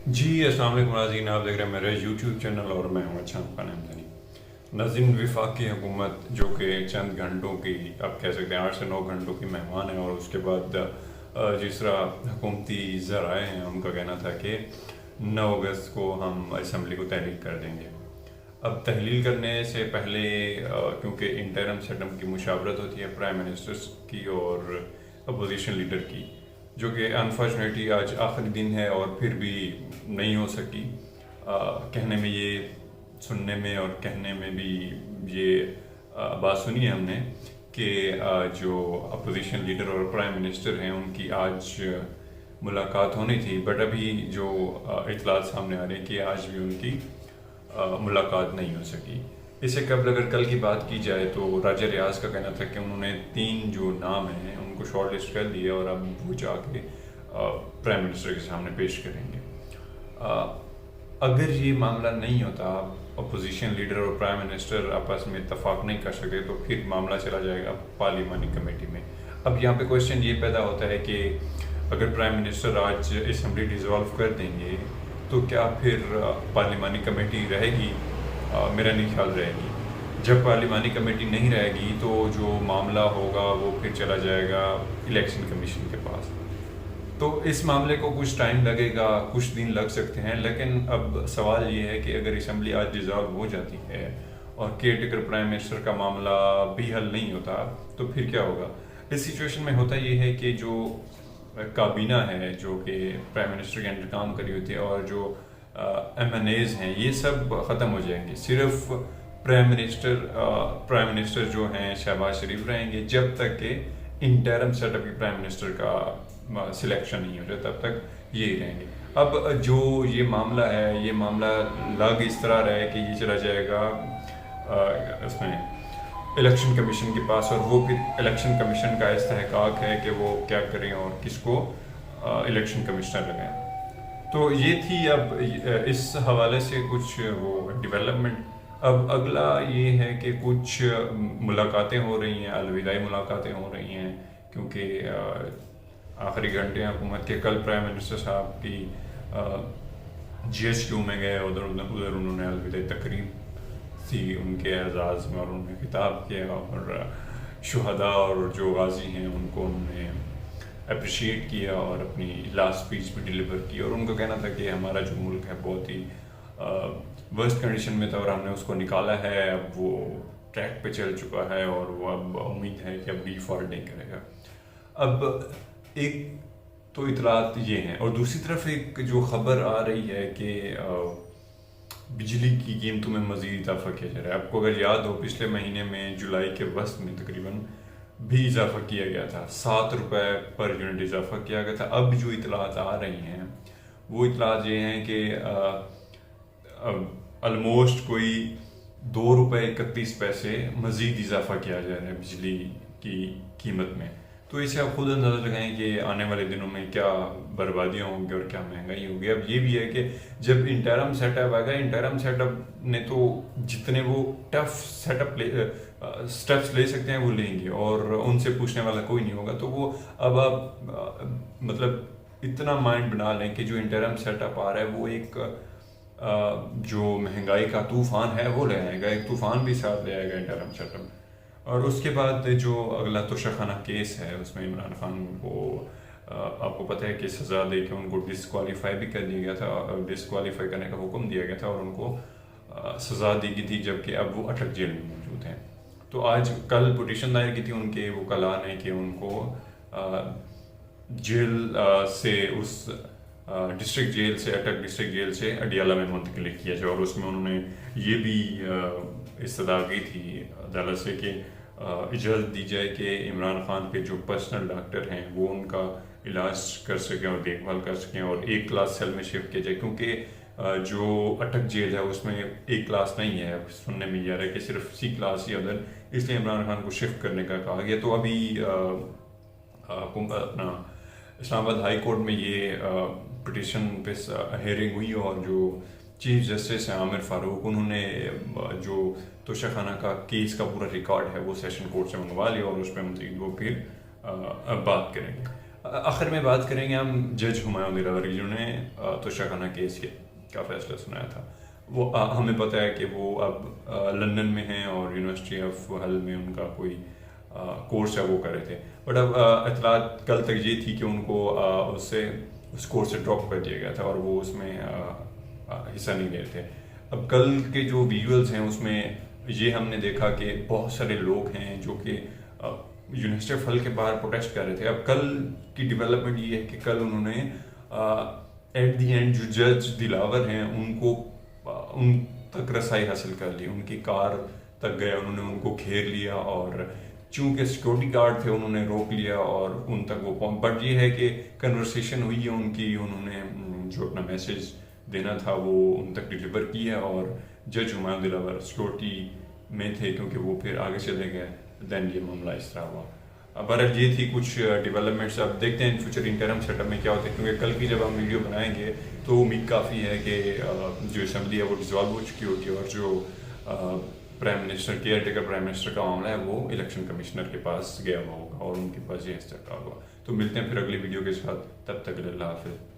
जी अस्सलाम वालेकुम नाज़रीन, आप देख रहे हैं मेरे यूट्यूब चैनल और मैं हूं अच्छा खान हमदनी। नाज़रीन, वफाकी हुकूमत जो कि चंद घंटों की, आप कह सकते हैं 8 से 9 घंटों की मेहमान है, और उसके बाद जिस तरह हुकूमती ज़राए हैं उनका कहना था कि 9 अगस्त को हम असम्बली को तहलील कर देंगे। अब तहलील करने से पहले क्योंकि इंटरम सेटअप की मुशावरत होती है प्राइम मिनिस्टर्स की और अपोजिशन लीडर की, जो कि अनफॉर्चुनेटली आज आखिरी दिन है और फिर भी नहीं हो सकी। कहने में ये, सुनने में और कहने में भी ये बात सुनी है हमने कि जो अपोजिशन लीडर और प्राइम मिनिस्टर हैं उनकी आज मुलाकात होनी थी, बट अभी जो इतलात सामने आ रही है कि आज भी उनकी मुलाकात नहीं हो सकी। इससे कबल अगर कल की बात की जाए तो राजा रियाज का कहना था कि उन्होंने 3 जो नाम हैं उनको शॉर्ट लिस्ट कर दिया और अब वो जाके प्राइम मिनिस्टर के सामने पेश करेंगे। अगर ये मामला नहीं होता, अपोजिशन लीडर और प्राइम मिनिस्टर आपस में इत्तफाक नहीं कर सके, तो फिर मामला चला जाएगा पार्लिमानी कमेटी में। अब यहाँ पे क्वेश्चन ये पैदा होता है कि अगर प्राइम मिनिस्टर आज असम्बली डिसॉल्व कर देंगे तो क्या फिर पार्लिमानी कमेटी रहेगी? मेरा नहीं ख्याल रहेगी। जब पार्लिमानी कमेटी नहीं रहेगी तो जो मामला होगा वो फिर चला जाएगा इलेक्शन कमीशन के पास। तो इस मामले को कुछ टाइम लगेगा, कुछ दिन लग सकते हैं, लेकिन अब सवाल ये है कि अगर असम्बली आज डिसॉल्व हो जाती है और केयर टेकर प्राइम मिनिस्टर का मामला भी हल नहीं होता तो फिर क्या होगा? इस सिचुएशन में होता ये है कि जो काबीना है जो कि प्राइम मिनिस्टर के अंडर काम करी होती है और जो MNAs हैं ये सब ख़त्म हो जाएंगे। सिर्फ प्राइम मिनिस्टर जो हैं शहबाज शरीफ रहेंगे जब तक कि इंटरम सेटअप की प्राइम मिनिस्टर का सिलेक्शन नहीं हो जाए, तब तक ये ही रहेंगे। अब जो ये मामला है, ये मामला लग इस तरह रहा है कि ये चला जाएगा उसमें इलेक्शन कमीशन के पास, और वो फिर इलेक्शन कमीशन का इस्तेहकाक है कि वो क्या करें और किसको इलेक्शन कमिश्नर लगाएं। तो ये थी अब इस हवाले से कुछ वो डेवलपमेंट। अब अगला ये है कि कुछ मुलाकातें हो रही हैं, अलविदाई मुलाकातें हो रही हैं, क्योंकि आखिरी घंटे हुकूमत के कल प्राइम मिनिस्टर साहब की GHQ में गए, उधर उन्होंने अलविदाई तकरीब थी उनके एजाज़ में और उन्होंने खिताब किया और शुहदा और जो गाजी हैं उनको उन्होंने अप्रिशिएट किया और अपनी लास्ट स्पीच भी डिलीवर की। और उनका कहना था कि हमारा जो मुल्क है बहुत ही वर्स्ट कंडीशन में था और हमने उसको निकाला है, अब वो ट्रैक पे चल चुका है और वो अब उम्मीद है कि अब डिफॉल्ट नहीं करेगा। अब एक तो इतलात ये हैं, और दूसरी तरफ एक जो खबर आ रही है कि बिजली की कीमतों में मज़ीद इजाफा किया जा रहा है। आपको अगर याद हो, पिछले महीने में जुलाई के वस्त में तकरीबन भी इजाफा किया गया था, 7 रुपये पर यूनिट इजाफा किया गया था। अब जो इतलात आ रही हैं वो इतलात ये हैं कि ऑलमोस्ट कोई 2 रुपये 31 पैसे मज़ीद इजाफा किया जा रहा है बिजली की कीमत में। तो इसे आप खुद अंदाज़ा लगाएं कि आने वाले दिनों में क्या बर्बादियाँ होंगी और क्या महंगाई होगी। अब ये भी है कि जब इंटरम सेटअप आएगा, इंटरम सेटअप ने तो जितने वो टफ स्टेप्स ले सकते हैं वो लेंगे और उनसे पूछने वाला कोई नहीं होगा। तो वो अब आप मतलब इतना माइंड बना लें कि जो इंटरम सेटअप आ रहा है वो एक जो महंगाई का तूफान है वो ले आएगा, एक तूफान भी साथ ले आएगा इंटरम सेटअप। और उसके बाद जो अगला तोशाखाना केस है उसमें इमरान खान को आपको पता है कि सज़ा दे के उनको डिसक्वालीफाई भी कर दिया गया था, डिसक्वालीफाई करने का हुक्म दिया गया था और उनको सज़ा दी गई थी, जबकि अब वो अटक जेल में मौजूद हैं। तो आज कल पिटीशन दायर की थी उनके वकला ने कि उनको जेल से उस डिस्ट्रिक्ट जेल से, अटक डिस्ट्रिक्ट जेल से अडियाला में मुंतकिल किया जाए। और उसमें उन्होंने ये भी इस्तदा की थी अदालत से कि इजाज़त दी जाए कि इमरान खान के जो पर्सनल डॉक्टर हैं वो उनका इलाज कर सकें और देखभाल कर सकें और एक क्लास सेल में शिफ्ट किया जाए, क्योंकि जो अटक जेल है उसमें एक क्लास नहीं है। सुनने में यह रहा है कि सिर्फ C क्लास ही उधर, इसलिए इमरान खान को शिफ्ट करने का कहा गया। तो अभी अपना इस्लामाबाद हाई कोर्ट में ये पिटीशन पे हेयरिंग हुई और जो चीफ जस्टिस हैं आमिर फारूक, उन्होंने जो तोशाखाना का केस का पूरा रिकॉर्ड है वो सेशन कोर्ट से मंगवा लिया और उस पर मज़ीद वो फिर बात करेंगे। آخر میں بات کریں گے ہم جج ہمایوں دلاور کی، جنہوں نے توشہ کیس کا فیصلہ سنایا تھا. وہ ہمیں پتہ ہے کہ وہ اب لندن میں ہیں اور یونیورسٹی آف ہل میں ان کا کوئی کورس ہے وہ کر رہے تھے. بٹ اب اطلاعات کل تک یہ تھی کہ ان کو اس کورس سے ڈراپ کر دیا گیا تھا اور وہ اس میں حصہ نہیں لے رہے تھے. اب کل کے جو ویژولز ہیں اس میں یہ ہم نے دیکھا کہ بہت سارے لوگ ہیں جو کہ یونیورسٹی آف ہل کے باہر پروٹیسٹ کر رہے تھے. اب کل کی ڈیولپمنٹ یہ ہے کہ کل انہوں نے ایٹ دی اینڈ جو جج دلاور ہیں ان تک رسائی حاصل کر لی. ان کی کار تک گئے، انہوں نے ان کو گھیر لیا اور چونکہ سیکورٹی گارڈ تھے انہوں نے روک لیا اور ان تک وہ پہنچ. بٹ یہ ہے کہ کنورسیشن ہوئی ہے ان کی، انہوں نے جو اپنا میسیج دینا تھا وہ ان تک ڈلیور کیا اور جج ہمایوں دلاور سیکورٹی میں تھے کیونکہ وہ پھر آگے چلے گئے. دین یہ معاملہ اس طرح ہوا. بہرحال یہ تھی کچھ ڈیولپمنٹس. اب دیکھتے ہیں فیوچر انٹرم سیٹ اپ میں کیا ہوتا ہے، کیونکہ کل کی جب ہم ویڈیو بنائیں گے تو امید کافی ہے کہ جو اسمبلی ہے وہ ڈیزالو ہو چکی ہوگی اور جو prime minister care taker prime minister کا معاملہ ہے وہ الیکشن کمشنر کے پاس گیا ہوا ہوگا اور ان کے پاس یہ استحقاق ہوگا. تو ملتے ہیں پھر اگلی ویڈیو کے ساتھ، تب تک اللہ حافظ.